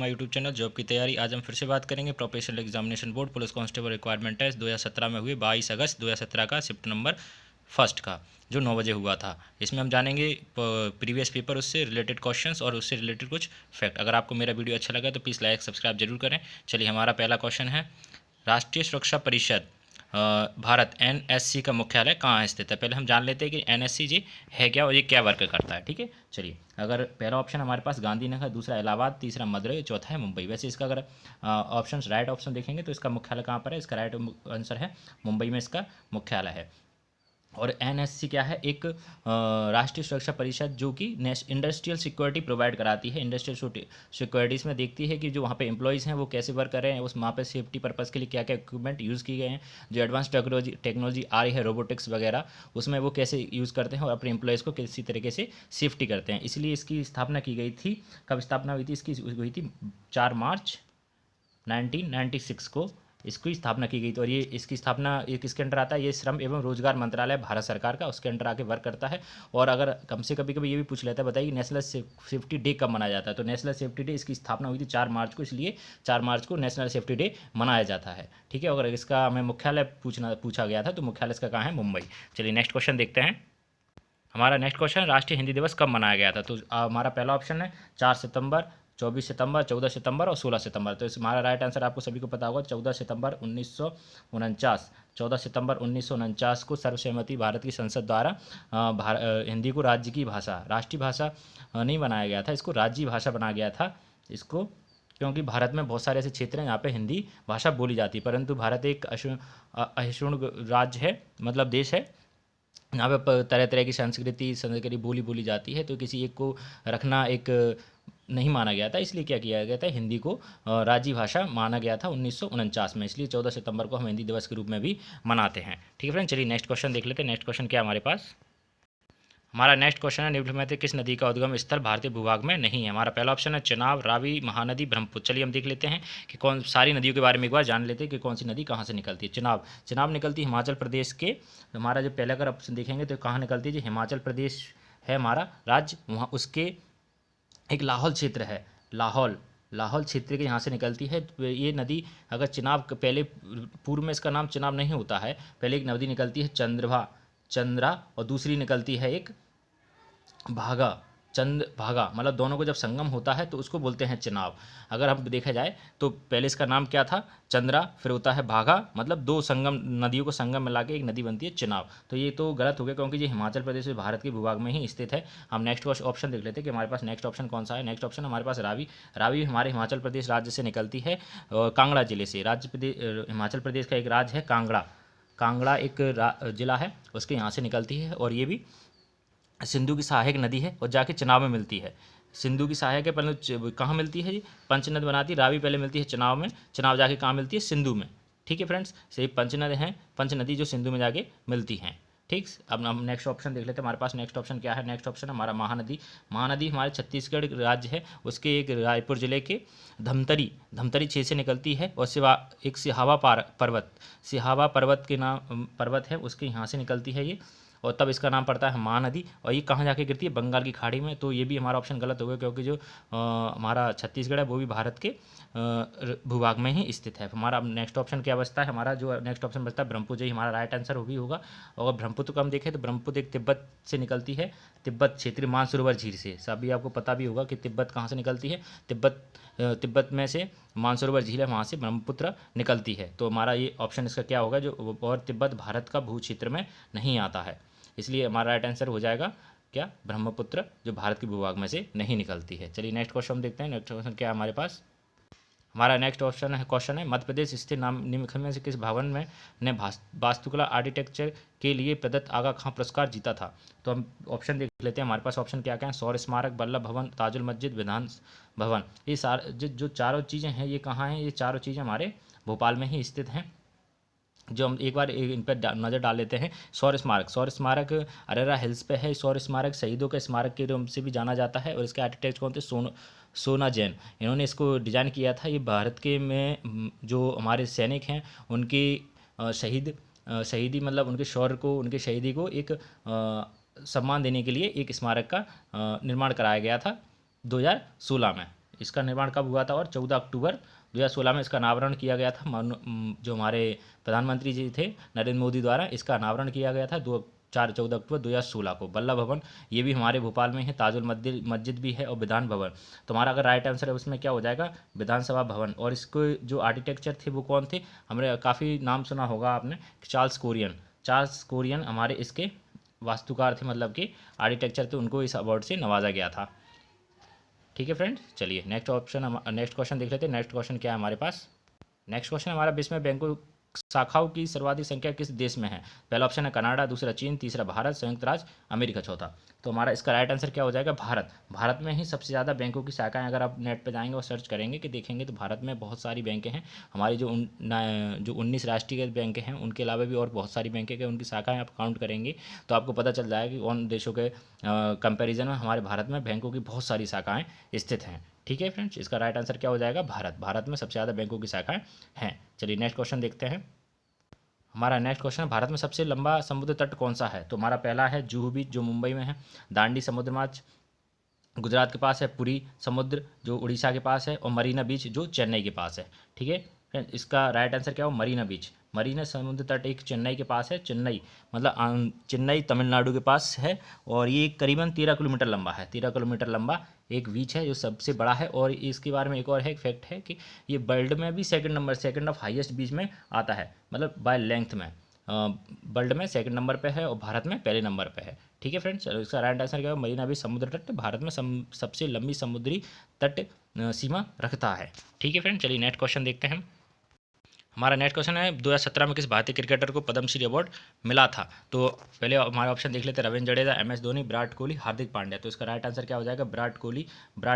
My YouTube channel job की तैयारी। आज हम फिर से बात करेंगे professional examination board police constable requirement test 2017 में हुए 22 अगस्त 2017 का शिफ्ट नंबर फर्स्ट का, जो 9 बजे हुआ था। इसमें हम जानेंगे प्रीवियस पेपर, उससे रिलेटेड क्वेश्चंस और उससे रिलेटेड कुछ फैक्ट। अगर आपको मेरा वीडियो अच्छा लगा तो प्लीज़ लाइक सब्सक्राइब जरूर करें। चलिए, हमारा पहला क्वेश्चन है, राष्ट्रीय सुरक्षा परिषद भारत एनएससी का मुख्यालय कहाँ स्थित है। पहले हम जान लेते हैं कि एनएससी जी है क्या और ये क्या वर्क करता है। ठीक है, चलिए। अगर पहला ऑप्शन हमारे पास गांधीनगर, दूसरा इलाहाबाद, तीसरा मदुरई, चौथा है मुंबई। वैसे इसका अगर ऑप्शन राइट ऑप्शन देखेंगे तो इसका मुख्यालय कहाँ पर है, इसका राइट आंसर है मुंबई में इसका मुख्यालय है। और एनएससी क्या है, एक राष्ट्रीय सुरक्षा परिषद जो कि इंडस्ट्रियल सिक्योरिटी प्रोवाइड कराती है। इंडस्ट्रियल सिक्योरिटीज़ में देखती है कि जो वहाँ पे एम्प्लॉयज़ हैं वो कैसे वर्क कर रहे हैं, उस वहाँ पे सेफ्टी पर्पज़ के लिए क्या क्या इक्विपमेंट यूज़ किए गए हैं, जो एडवांस टेक्नोलॉजी आ रही है रोबोटिक्स वगैरह, उसमें वो कैसे यूज़ करते हैं और अपने एम्प्लॉयज़ को किसी तरीके से सेफ्टी करते हैं। इसलिए इसकी स्थापना की गई थी। कब स्थापना हुई थी इसकी? हुई थी 4 मार्च 1996 को इसकी स्थापना की गई थी। और ये इसकी स्थापना ये किसके अंडर आता है, ये श्रम एवं रोजगार मंत्रालय भारत सरकार का, उसके अंडर आके वर्क करता है। और अगर कम से कभी कभी ये भी पूछ लेता है, बताइए नेशनल सेफ्टी डे कब मनाया जाता है, तो नेशनल सेफ्टी डे इसकी स्थापना हुई थी 4 मार्च को, इसलिए 4 मार्च को नेशनल सेफ्टी डे मनाया जाता है। ठीक है, अगर इसका हमें मुख्यालय पूछा गया था तो मुख्यालय इसका कहाँ है, मुंबई। चलिए नेक्स्ट क्वेश्चन देखते हैं। हमारा नेक्स्ट क्वेश्चन, राष्ट्रीय हिंदी दिवस कब मनाया गया था। तो हमारा पहला ऑप्शन है 4 सितंबर, 24 सितंबर, 14 सितंबर और 16 सितंबर। तो इस हमारा राइट आंसर आपको सभी को पता होगा 14 सितंबर 1949। 14 सितंबर 1949 को सर्वसम्मति भारत की संसद द्वारा हिंदी को राज्य की भाषा, राष्ट्रीय भाषा नहीं बनाया गया था, इसको राज्य भाषा बनाया गया था इसको, क्योंकि भारत में बहुत सारे ऐसे क्षेत्र हैं जहाँ पे हिंदी भाषा बोली जाती है, परंतु भारत एक अहिष्णुड़ राज्य है, मतलब देश है, यहाँ पे तरह तरह की संस्कृति बोली जाती है, तो किसी एक को रखना एक नहीं माना गया था, इसलिए क्या किया गया था, हिंदी को राज्य भाषा माना गया था 1949 में। इसलिए 14 सितंबर को हम हिंदी दिवस के रूप में भी मनाते हैं। ठीक है फ्रेंड, चलिए नेक्स्ट क्वेश्चन देख लेते हैं। नेक्स्ट क्वेश्चन क्या हमारे पास, हमारा नेक्स्ट क्वेश्चन है, निम्न में से किस नदी का उद्गम स्थल भारतीय भूभाग में नहीं है। हमारा पहला ऑप्शन है चेनाब, रावी, महानदी, ब्रह्मपुत्र। चलिए हम देख लेते हैं कि कौन सारी नदियों के बारे में एक बार जान लेते हैं कि कौन सी नदी कहाँ से निकलती है। चेनाब निकलती है हिमाचल प्रदेश के। हमारा जो पहला अगर ऑप्शन देखेंगे तो कहाँ निकलती है, जो हिमाचल प्रदेश है हमारा राज्य, वहाँ उसके एक लाहौल क्षेत्र है, लाहौल क्षेत्र के यहाँ से निकलती है। तो ये नदी अगर चिनाब पहले पूर्व में इसका नाम चिनाब नहीं होता है, पहले एक नदी निकलती है चंद्रा, और दूसरी निकलती है एक भागा, चंद भागा, मतलब दोनों को जब संगम होता है तो उसको बोलते हैं चिनाब। अगर हम देखा जाए तो पहले इसका नाम क्या था, चंद्रा, फिर होता है भागा, मतलब दो संगम नदियों को संगम मिला के एक नदी बनती है चिनाब। तो ये तो गलत हो गया, क्योंकि ये हिमाचल प्रदेश से भारत के भूभाग में ही स्थित है। हम नेक्स्ट ऑप्शन देख लेते हैं कि हमारे पास नेक्स्ट ऑप्शन कौन सा है। नेक्स्ट ऑप्शन हमारे पास रावी हमारे हिमाचल प्रदेश राज्य से निकलती है, कांगड़ा जिले से। हिमाचल प्रदेश का एक राज्य है कांगड़ा एक जिला है, उसके यहाँ से निकलती है। और ये भी सिंधु की सहायक नदी है और जाके चनाब में मिलती है। सिंधु की सहायक है, पहले कहाँ मिलती है जी, पंचनद बनाती है। रावी पहले मिलती है चनाब में, चनाब जाके कहाँ मिलती है, सिंधु में। ठीक है फ्रेंड्स, सही पंचनद हैं, पंचनदी जो सिंधु में जाके मिलती हैं। ठीक, अब हम नेक्स्ट ऑप्शन देख लेते हैं। हमारे पास नेक्स्ट ऑप्शन क्या है, नेक्स्ट ऑप्शन हमारा महानदी हमारे छत्तीसगढ़ राज्य है, उसके एक रायपुर जिले के धमतरी क्षेत्र से निकलती है। और सिहावा पर्वत के नाम पर्वत है, उसके यहाँ से निकलती है ये, और तब इसका नाम पड़ता है महानदी। और ये कहाँ जाके गिरती है, बंगाल की खाड़ी में। तो ये भी हमारा ऑप्शन गलत हो गया, क्योंकि जो हमारा छत्तीसगढ़ है वो भी भारत के भूभाग में ही स्थित है। हमारा नेक्स्ट ऑप्शन क्या बचता है, हमारा जो नेक्स्ट ऑप्शन बचता है ब्रह्मपुत्र, यही हमारा राइट आंसर भी होगा। और ब्रह्मपुत्र को हम देखें तो ब्रह्मपुत्र एक तिब्बत से निकलती है, तिब्बत क्षेत्रीय मानसरोवर झील से। सभी आपको पता भी होगा कि तिब्बत कहाँ से निकलती है, तिब्बत में से मानसरोवर झील है, वहाँ से ब्रह्मपुत्र निकलती है। तो हमारा ये ऑप्शन इसका क्या होगा, जो और तिब्बत भारत का भू क्षेत्र में नहीं आता है, इसलिए हमारा राइट आंसर हो जाएगा क्या, ब्रह्मपुत्र, जो भारत के भूभाग में से नहीं निकलती है। चलिए नेक्स्ट क्वेश्चन हम देखते हैं। नेक्स्ट क्वेश्चन क्या है हमारे पास, हमारा नेक्स्ट क्वेश्चन है मध्य प्रदेश स्थित निम्नलिखित में से किस भवन में ने वास्तुकला आर्किटेक्चर के लिए प्रदत्त आगा खां पुरस्कार जीता था। तो हम ऑप्शन देख लेते हैं। हमारे पास ऑप्शन क्या क्या है, शौर्य स्मारक, वल्लभ भवन, ताजुल मस्जिद, विधान भवन। ये जो चारों चीज़ें हैं ये कहाँ हैं, ये चारों चीज़ें हमारे भोपाल में ही स्थित हैं। जो हम एक बार इन पर नज़र डाल लेते हैं। शौर्य स्मारक अरेरा हिल्स पे है। शौर्य स्मारक शहीदों के स्मारक के रूप से भी जाना जाता है, और इसके आर्किटेक्ट कौन थे, सोना जैन, इन्होंने इसको डिज़ाइन किया था। ये भारत के में जो हमारे सैनिक हैं उनकी शहीदी मतलब उनके शौर्य को, उनके शहीदी को एक सम्मान देने के लिए एक स्मारक का निर्माण कराया गया था 2016 में। इसका निर्माण कब हुआ था और 14 अक्टूबर 2016 में इसका अनावरण किया गया था। जो हमारे प्रधानमंत्री जी थे नरेंद्र मोदी द्वारा इसका अनावरण किया गया था 14 अक्टूबर 2016 को। वल्लभ भवन ये भी हमारे भोपाल में है, ताजुल मस्जिद भी है और विधान भवन। तुम्हारा अगर राइट आंसर है उसमें क्या हो जाएगा, विधानसभा भवन। और इसको जो आर्किटेक्चर थे वो कौन थे, हमने काफ़ी नाम सुना होगा आपने, चार्ल्स कोरियन हमारे इसके वास्तुकार थे, मतलब कि आर्किटेक्चर थे, उनको इस अवार्ड से नवाजा गया था। ठीक है फ्रेंड्स, चलिए नेक्स्ट क्वेश्चन देख लेते हैं। नेक्स्ट क्वेश्चन क्या है हमारे पास। नेक्स्ट क्वेश्चन हमारा विश्व में बैंकों शाखाओं की सर्वाधिक संख्या किस देश में है। पहला ऑप्शन है कनाडा, दूसरा चीन, तीसरा भारत, संयुक्त राज्य अमेरिका चौथा। तो हमारा इसका राइट आंसर क्या हो जाएगा, भारत में ही सबसे ज़्यादा बैंकों की शाखाएं, अगर आप नेट पर जाएंगे और सर्च करेंगे कि देखेंगे तो भारत में बहुत सारी बैंकें हैं। हमारी जो 19 राष्ट्रीय बैंकें हैं उनके अलावा भी और बहुत सारी बैंकें हैं, उनकी शाखाएं आप काउंट करेंगे तो आपको पता चल जाएगा कि उन देशों के कंपेरिजन में हमारे भारत में बैंकों की बहुत सारी शाखाएँ स्थित हैं। ठीक है फ्रेंड्स, इसका राइट आंसर क्या हो जाएगा, भारत में सबसे ज़्यादा बैंकों की शाखाएं हैं। चलिए नेक्स्ट क्वेश्चन देखते हैं। हमारा नेक्स्ट क्वेश्चन है भारत में सबसे लंबा समुद्र तट कौन सा है। तो हमारा पहला है जुहू बीच जो मुंबई में है, दांडी समुद्र मार्ग गुजरात के पास है, पुरी समुद्र जो उड़ीसा के पास है, और मरीना बीच जो चेन्नई के पास है। ठीक है फ्रेंड, इसका राइट आंसर क्या हो, मरीना बीच। मरीना समुद्र तट एक चेन्नई के पास है, चेन्नई मतलब चेन्नई तमिलनाडु के पास है, और ये करीबन 13 किलोमीटर लंबा है। 13 किलोमीटर लंबा एक बीच है जो सबसे बड़ा है। और इसके बारे में एक और है, एक फैक्ट है कि ये वर्ल्ड में भी सेकंड ऑफ हाईएस्ट बीच में आता है, मतलब बाय लेंथ में वर्ल्ड में सेकंड नंबर पे है और भारत में पहले नंबर पे है। ठीक है फ्रेंड्स, चलो इसका राइट आंसर क्या है, मरीना बीच समुद्र तट भारत में सबसे लंबी समुद्री तट सीमा रखता है। ठीक है फ्रेंड, चलिए नेक्स्ट क्वेश्चन देखते हैं। हमारा नेक्स्ट क्वेश्चन है 2017 में किस भारतीय क्रिकेटर को पद्मश्री अवार्ड मिला था। तो पहले हमारा ऑप्शन देख लेते हैं, रविंद्र जडेजा, MS धोनी, विराट कोहली, हार्दिक पांड्या। तो इसका राइट आंसर क्या हो जाएगा, विराट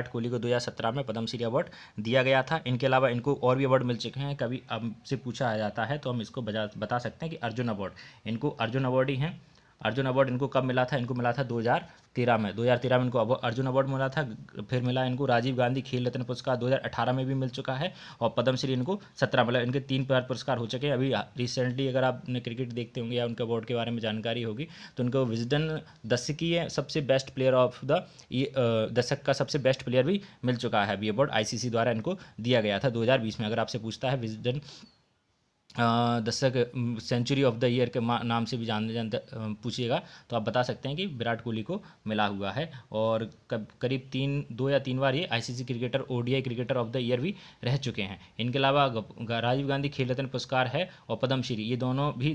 कोहली को 2017 में पद्मश्री अवार्ड दिया गया था। इनके अलावा इनको और भी अवार्ड मिल चुके हैं, कभी हमसे पूछा जाता है तो हम इसको बता सकते हैं कि अर्जुन अवार्ड, इनको अर्जुन अवार्ड ही हैं। अर्जुन अवार्ड इनको कब मिला था, इनको मिला था 2013 में। 2013 में इनको अर्जुन अवार्ड मिला था। फिर मिला इनको राजीव गांधी खेल रत्न पुरस्कार 2018 में भी मिल चुका है, और पद्मश्री इनको 17 मतलब इनके 3 बार पुरस्कार हो चुके हैं। अभी रिसेंटली अगर आपने क्रिकेट देखते होंगे या उनके अवार्ड के बारे में जानकारी होगी तो उनको विजडन दशकीय सबसे बेस्ट प्लेयर ऑफ द दशक का सबसे बेस्ट प्लेयर भी मिल चुका है। अभी अवार्ड ICC द्वारा इनको दिया गया था 2020 में। अगर आपसे पूछता है विजडन दशक सेंचुरी ऑफ द ईयर के नाम से भी जानते पूछिएगा तो आप बता सकते हैं कि विराट कोहली को मिला हुआ है। और करीब 2 या 3 बार ये ICC cricketer ODI cricketer of the year भी रह चुके हैं। इनके अलावा राजीव गांधी खेल रत्न पुरस्कार है और पद्मश्री, ये दोनों भी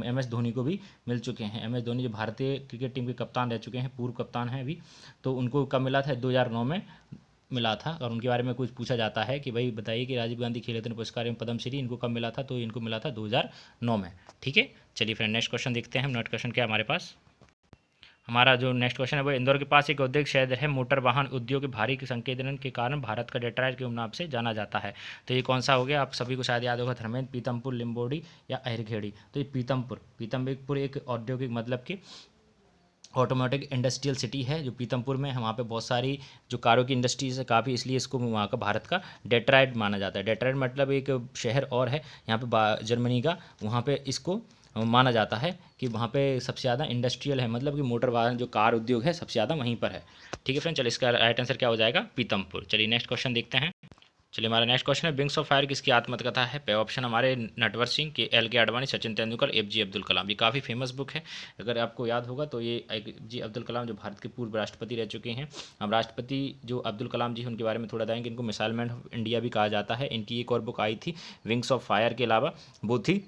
MS धोनी को भी मिल चुके हैं। MS धोनी जो भारतीय क्रिकेट टीम के कप्तान रह चुके हैं, पूर्व कप्तान हैं अभी, तो उनको कब मिला था, 2009 में मिला था। और उनके बारे में कुछ पूछा जाता है कि भाई बताइए कि राजीव गांधी खेल रत्न पुरस्कार एवं पद्मश्री इनको कब मिला था, तो इनको मिला था 2009 में। ठीक है, चलिए फ्रेंड नेक्स्ट क्वेश्चन देखते हैं हम। नेक्स्ट क्वेश्चन क्या है हमारे पास। हमारा जो नेक्स्ट क्वेश्चन है वो इंदौर के पास एक औद्योगिक शहर है, मोटर वाहन उद्योग के भारी संकेंद्रण के कारण भारत का डेट्रॉइट के नाम से जाना जाता है। तो ये कौन सा हो गया, आप सभी को शायद याद होगा, धर्मेंद्र, पीतमपुर, लिम्बोडी या अहिरखेड़ी। तो ये पीतमपुर एक औद्योगिक मतलब कि ऑटोमेटिक इंडस्ट्रियल सिटी है जो पीतमपुर में है। वहाँ पे बहुत सारी जो कारों की इंडस्ट्रीज है काफ़ी, इसलिए इसको वहाँ का भारत का डेट्रॉइट माना जाता है। डेट्रॉइट मतलब एक शहर और है यहाँ पे जर्मनी का, वहाँ पे इसको माना जाता है कि वहाँ पे सबसे ज़्यादा इंडस्ट्रियल है, मतलब कि मोटर वाहन जो कार उद्योग है सबसे ज़्यादा वहीं पर है। ठीक है फ्रेंड, चलिए इसका राइट आंसर क्या हो जाएगा, पीतमपुर। चलिए नेक्स्ट क्वेश्चन देखते हैं। चलिए हमारा नेक्स्ट क्वेश्चन है विंग्स ऑफ फायर किसकी आत्मकथा है। पहला ऑप्शन हमारे नटवर सिंह के, LK आडवाणी, सचिन तेंदुलकर, APJ अब्दुल कलाम। ये काफ़ी फेमस बुक है, अगर आपको याद होगा तो ये APJ अब्दुल कलाम जो भारत के पूर्व राष्ट्रपति रह चुके हैं। हम राष्ट्रपति जो अब्दुल कलाम जी उनके बारे में थोड़ा बताएंगे। इनको मिसाइल मैन ऑफ इंडिया भी कहा जाता है। इनकी एक और बुक आई थी विंग्स ऑफ फायर के अलावा, वो थी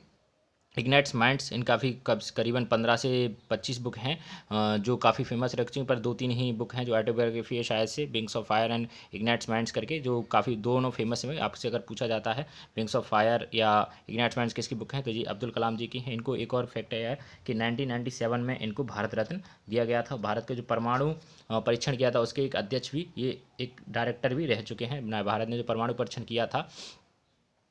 इग्नाइट्स माइंड्स। इन काफ़ी करीबन 15 से 25 बुक हैं जो काफ़ी फेमस रह चुकी हैं, पर 2-3 ही बुक हैं जो ऑटोबायोग्राफी है शायद से, wings of fire and ignites minds करके, जो काफ़ी दोनों फेमस हैं। आपसे अगर पूछा जाता है विंग्स ऑफ फायर या इग्नाइट्स माइंड्स किसकी बुक हैं, तो जी अब्दुल कलाम जी की हैं। इनको एक और फैक्ट है कि 1997 में इनको भारत रत्न दिया गया था। भारत के जो परमाणु परीक्षण किया था उसके एक अध्यक्ष भी, ये एक डायरेक्टर भी रह चुके हैं। भारत ने जो परमाणु परीक्षण किया था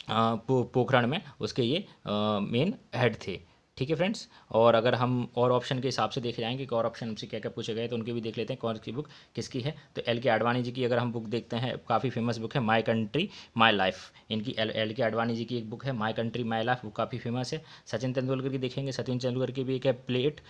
पोखरण में, उसके ये मेन हेड थे। ठीक है फ्रेंड्स, और अगर हम और ऑप्शन के हिसाब से देख जाएंगे कि और ऑप्शन हमसे क्या क्या पूछे गए तो उनके भी देख लेते हैं कौन सी बुक किसकी है। तो LK आडवाणी जी की अगर हम बुक देखते हैं, काफ़ी फेमस बुक है माय कंट्री माय लाइफ। इनकी LK आडवाणी जी की एक बुक है माय कंट्री माय लाइफ, वो काफ़ी फेमस है। सचिन तेंदुलकर की देखेंगे, सचिन तेंदुलकर की भी एक है प्ले इट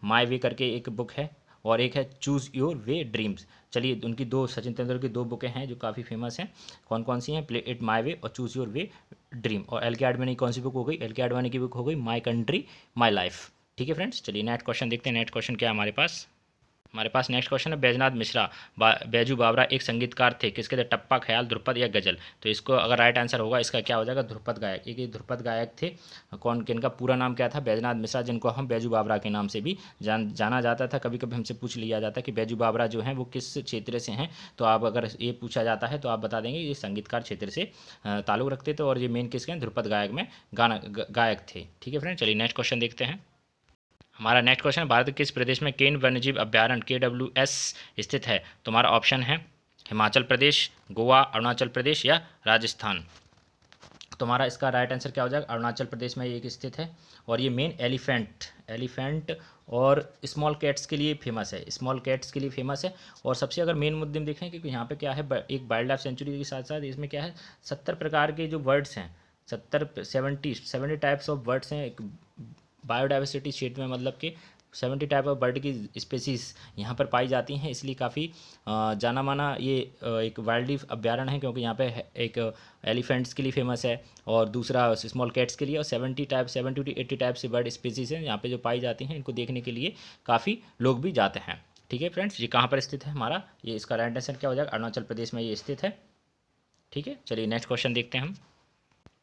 माय वे करके एक बुक है, और एक है चूज़ योर वे ड्रीम्स। चलिए उनकी दो, सचिन तेंदुलकर की दो बुकें हैं जो काफ़ी फेमस हैं। कौन कौन सी हैं? प्ले इट माई वे और चूज़ योर वे ड्रीम। और एल के आडवाणी की कौन सी बुक हो गई? एल के आडवाणी की बुक हो गई माई कंट्री माई लाइफ। ठीक है फ्रेंड्स, चलिए नेक्स्ट क्वेश्चन देखते हैं। नेक्स्ट क्वेश्चन क्या है हमारे पास? हमारे पास नेक्स्ट क्वेश्चन है, बैजनाथ मिश्रा बैजू बावरा एक संगीतकार थे, किसके थे? टप्पा, ख्याल, ध्रुपद या गजल? तो इसको अगर राइट आंसर होगा इसका क्या हो जाएगा? ध्रुपद गायक। ये ध्रुपद गायक थे। कौन, किनका पूरा नाम क्या था? बैजनाथ मिश्रा, जिनको हम बैजू बावरा के नाम से भी जाना जाता था। कभी कभी हमसे पूछ लिया जाता है कि बैजू बावरा जो हैं वो किस क्षेत्र से हैं, तो आप अगर ये पूछा जाता है तो आप बता देंगे ये संगीतकार क्षेत्र से ताल्लुक़ रखते थे। और ये मेन किसके हैं? ध्रुपद गायक में गायक थे। ठीक है फ्रेंड, चलिए नेक्स्ट क्वेश्चन देखते हैं। हमारा नेक्स्ट क्वेश्चन है, भारत के किस प्रदेश में केन वन्यजीव अभ्यारण्य KWS स्थित है? तो हमारा ऑप्शन है हिमाचल प्रदेश, गोवा, अरुणाचल प्रदेश या राजस्थान। तो हमारा इसका राइट आंसर क्या हो जाएगा? अरुणाचल प्रदेश में ये स्थित है। और ये मेन एलिफेंट और स्मॉल कैट्स के लिए फेमस है। स्मॉल कैट्स के लिए फेमस है। और सबसे अगर मेन मुद्दे में देखें कि यहाँ पे क्या है, एक वाइल्ड लाइफ सेंचुरी के साथ साथ इसमें क्या है, 70 प्रकार के जो बर्ड्स हैं, 70 टाइप्स ऑफ बर्ड्स हैं। एक बायोडाइवर्सिटी क्षेत्र में, मतलब कि 70 टाइप ऑफ बर्ड की स्पेसीज यहाँ पर पाई जाती हैं। इसलिए काफ़ी जाना माना ये एक वाइल्ड लाइफ अभ्यारण्य है, क्योंकि यहाँ पे एक एलिफेंट्स के लिए फेमस है और दूसरा स्मॉल कैट्स के लिए। और 70 to 80 टाइप से बर्ड स्पेसीज हैं यहाँ पे जो पाई जाती हैं। इनको देखने के लिए काफ़ी लोग भी जाते हैं। ठीक है फ्रेंड्स, ये कहाँ पर स्थित है हमारा? ये इसका राइट आंसर क्या हो जाएगा? अरुणाचल प्रदेश में ये स्थित है। ठीक है, चलिए नेक्स्ट क्वेश्चन देखते हैं हम।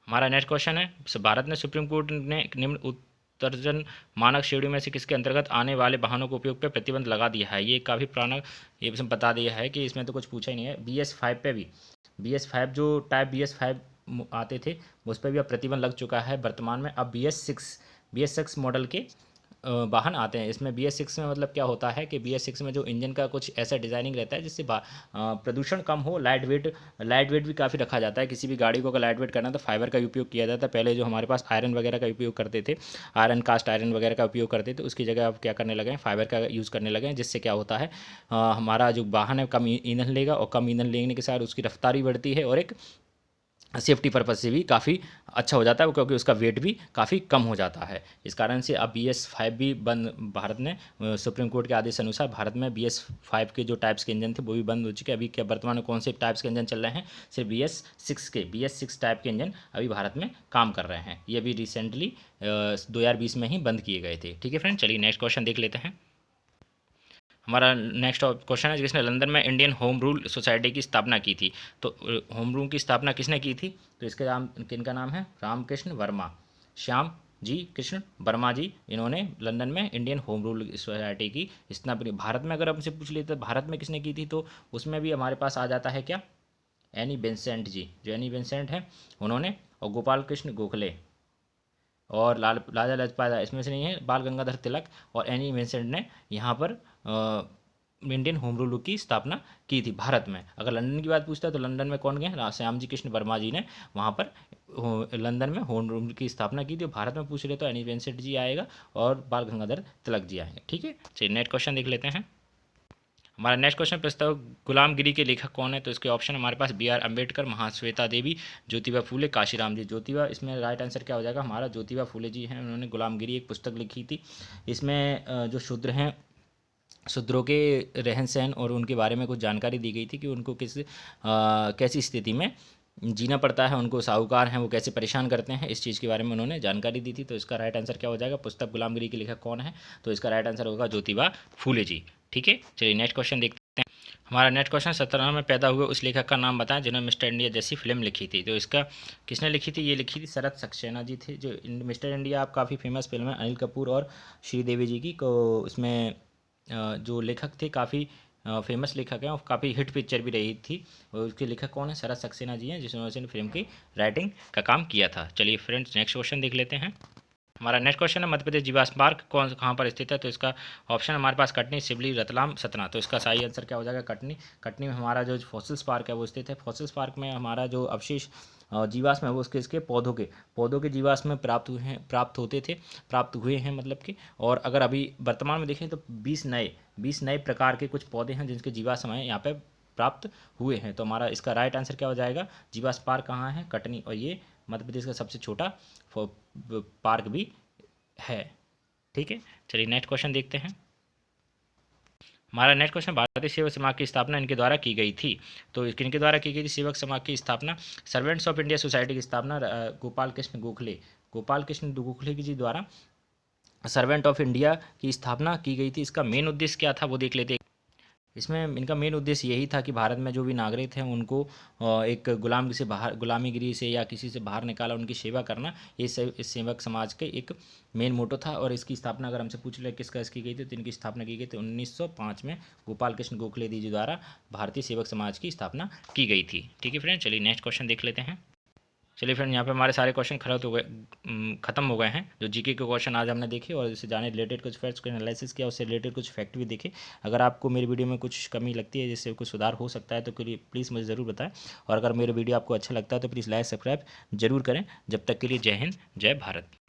हमारा नेक्स्ट क्वेश्चन है, भारत में सुप्रीम कोर्ट ने निम्न उत्सर्जन मानक श्रेणी में से किसके अंतर्गत आने वाले वाहनों के उपयोग पर प्रतिबंध लगा दिया है? ये काफ़ी पुराना, ये इसमें बता दिया है कि इसमें तो कुछ पूछा ही नहीं है। BS5 पे भी, BS5 जो टाइप BS5 आते थे उस पर भी अब प्रतिबंध लग चुका है वर्तमान में। अब BS6 मॉडल के वाहन आते हैं। इसमें BS6 में मतलब क्या होता है कि BS6 में जो इंजन का कुछ ऐसा डिज़ाइनिंग रहता है जिससे प्रदूषण कम हो। लाइट वेट भी काफ़ी रखा जाता है। किसी भी गाड़ी को अगर लाइट वेट करना है तो फाइबर का उपयोग किया जाता है। पहले जो हमारे पास आयरन वगैरह का उपयोग करते थे, कास्ट आयरन वगैरह का उपयोग करते थे, उसकी जगह अब क्या करने लगे हैं? फाइबर का यूज़ करने लगे हैं। जिससे क्या होता है, हमारा जो वाहन है कम ईंधन लेगा और कम ईंधन लेने के साथ उसकी रफ्तार भी बढ़ती है और एक सेफ्टी पर्पज़ से भी काफ़ी अच्छा हो जाता है, क्योंकि उसका वेट भी काफ़ी कम हो जाता है। इस कारण से अब BS5 भी बंद, भारत ने सुप्रीम कोर्ट के आदेश अनुसार भारत में BS5 के जो टाइप्स के इंजन थे वो भी बंद हो चुके हैं। अभी क्या वर्तमान में कौन से टाइप्स के इंजन चल रहे हैं? सिर्फ BS6 टाइप के इंजन अभी भारत में काम कर रहे हैं। ये अभी रिसेंटली 2020 में ही बंद किए गए थे। ठीक है फ्रेंड, चलिए नेक्स्ट क्वेश्चन देख लेते हैं। हमारा नेक्स्ट क्वेश्चन है, जिसने लंदन में इंडियन होम रूल सोसाइटी की स्थापना की थी। तो होम रूल की स्थापना किसने की थी? तो इसके नाम, किनका नाम है? रामकृष्ण वर्मा, श्याम जी कृष्ण वर्मा जी। इन्होंने लंदन में इंडियन होम रूल सोसाइटी की स्थापना। भारत में अगर हमसे पूछ लेते भारत में किसने की थी, तो उसमें भी हमारे पास आ जाता है क्या? एनी बेसेंट जी। जो एनी बेसेंट है उन्होंने, और गोपाल कृष्ण गोखले और लाला लाजपत राय, इसमें से नहीं है, बाल गंगाधर तिलक और एनी बेसेंट ने यहाँ पर इंडियन होम रूल की स्थापना की थी भारत में। अगर लंदन की बात पूछता है तो लंदन में कौन गए? श्याम जी कृष्ण वर्मा जी ने वहाँ पर लंदन में होम रूल की स्थापना की थी। भारत में पूछ रहे तो एनी बेसेंट जी आएगा और बाल गंगाधर तिलक जी आएंगे। ठीक है, चलिए नेक्स्ट क्वेश्चन देख लेते हैं। हमारा नेक्स्ट क्वेश्चन प्रस्ताव, गुलामगिरी के लेखक कौन है? तो इसके ऑप्शन हमारे पास BR अम्बेडकर, महाश्वेता देवी, ज्योतिबा फूले, काशीराम जी। ज्योतिबा, इसमें राइट आंसर क्या हो जाएगा हमारा? ज्योतिबा फूले जी हैं। उन्होंने गुलामगिरी एक पुस्तक लिखी थी। इसमें जो शूद्र हैं, शूद्रों के रहन सहन और उनके बारे में कुछ जानकारी दी गई थी कि उनको कैसी स्थिति में जीना पड़ता है, उनको साहूकार हैं वो कैसे परेशान करते हैं, इस चीज़ के बारे में उन्होंने जानकारी दी थी। तो इसका राइट आंसर क्या हो जाएगा? पुस्तक गुलामगिरी के लेखक कौन है? तो इसका राइट आंसर होगा ज्योतिबा फूले जी। ठीक है, चलिए नेक्स्ट क्वेश्चन देखते हैं। हमारा नेक्स्ट क्वेश्चन, 17 में पैदा हुए उस लेखक का नाम बताएं जिन्होंने मिस्टर इंडिया जैसी फिल्म लिखी थी। तो इसका किसने लिखी थी? ये लिखी थी शरत सक्सेना जी थे। जो मिस्टर इंडिया आप काफ़ी फेमस फिल्म है, अनिल कपूर और श्रीदेवी जी की को, इसमें जो लेखक थे काफ़ी फेमस लेखक हैं और काफ़ी हिट पिक्चर भी रही थी। और उसके लेखक कौन है? शरत सक्सेना जी हैं, जिन्होंने फिल्म की राइटिंग का काम किया था। चलिए फ्रेंड्स नेक्स्ट क्वेश्चन देख लेते हैं। हमारा नेक्स्ट क्वेश्चन है, मध्य प्रदेश जीवाश्म पार्क कहाँ पर स्थित है? तो इसका ऑप्शन हमारे पास कटनी, सिवली, रतलाम, सतना। तो इसका सही आंसर क्या हो जाएगा? कटनी। कटनी में हमारा जो फॉसिल्स पार्क है वो स्थित है। फॉसिल्स पार्क में हमारा जो अवशेष जीवाश्म है वो इसके पौधों के जीवाश्म में प्राप्त हुए हैं मतलब कि। और अगर अभी वर्तमान में देखें तो 20 नए प्रकार के कुछ पौधे हैं जिनके जीवाश्म हैं यहाँ पे प्राप्त हुए हैं। तो हमारा इसका राइट आंसर क्या हो जाएगा? जीवाश्म पार्क कहाँ है? कटनी। और ये मध्य प्रदेश का सबसे छोटा पार्क भी है। ठीक है, चलिए नेक्स्ट क्वेश्चन देखते हैं। हमारा नेक्स्ट क्वेश्चन, भारतीय सेवक समाज की स्थापना इनके द्वारा की गई थी। तो किनके द्वारा की गई थी सेवक समाज की स्थापना? सर्वेंट्स ऑफ इंडिया सोसाइटी की स्थापना गोपाल कृष्ण गोखले जी द्वारा सर्वेंट ऑफ इंडिया की स्थापना की गई थी। इसका मेन उद्देश्य क्या था वो देख लेते हैं। इसमें इनका मेन उद्देश्य यही था कि भारत में जो भी नागरिक हैं उनको एक गुलामीगिरी से या किसी से बाहर निकाला, उनकी सेवा करना, इस सेवक समाज के एक मेन मोटो था। और इसकी स्थापना अगर हमसे पूछ ले किसका इसकी गई थी, तो इनकी स्थापना की गई थी 1905 में गोपाल कृष्ण गोखले जी द्वारा भारतीय सेवक समाज की स्थापना की गई थी। ठीक है फ्रेंड, चलिए नेक्स्ट क्वेश्चन देख लेते हैं। चलिए फ्रेंड, यहाँ पे हमारे सारे क्वेश्चन खत्म हो गए हैं। जो जीके के क्वेश्चन आज हमने देखे और इससे जाने रिलेटेड कुछ फैक्ट्स को एनालिसिस किया, उससे रिलेटेड कुछ फैक्ट भी देखे। अगर आपको मेरी वीडियो में कुछ कमी लगती है जिससे कुछ सुधार हो सकता है तो प्लीज़ मुझे ज़रूर बताएं। और अगर मेरा वीडियो आपको अच्छा लगता है तो प्लीज़ लाइक सब्सक्राइब जरूर करें। जब तक के लिए जय हिंद, जय भारत।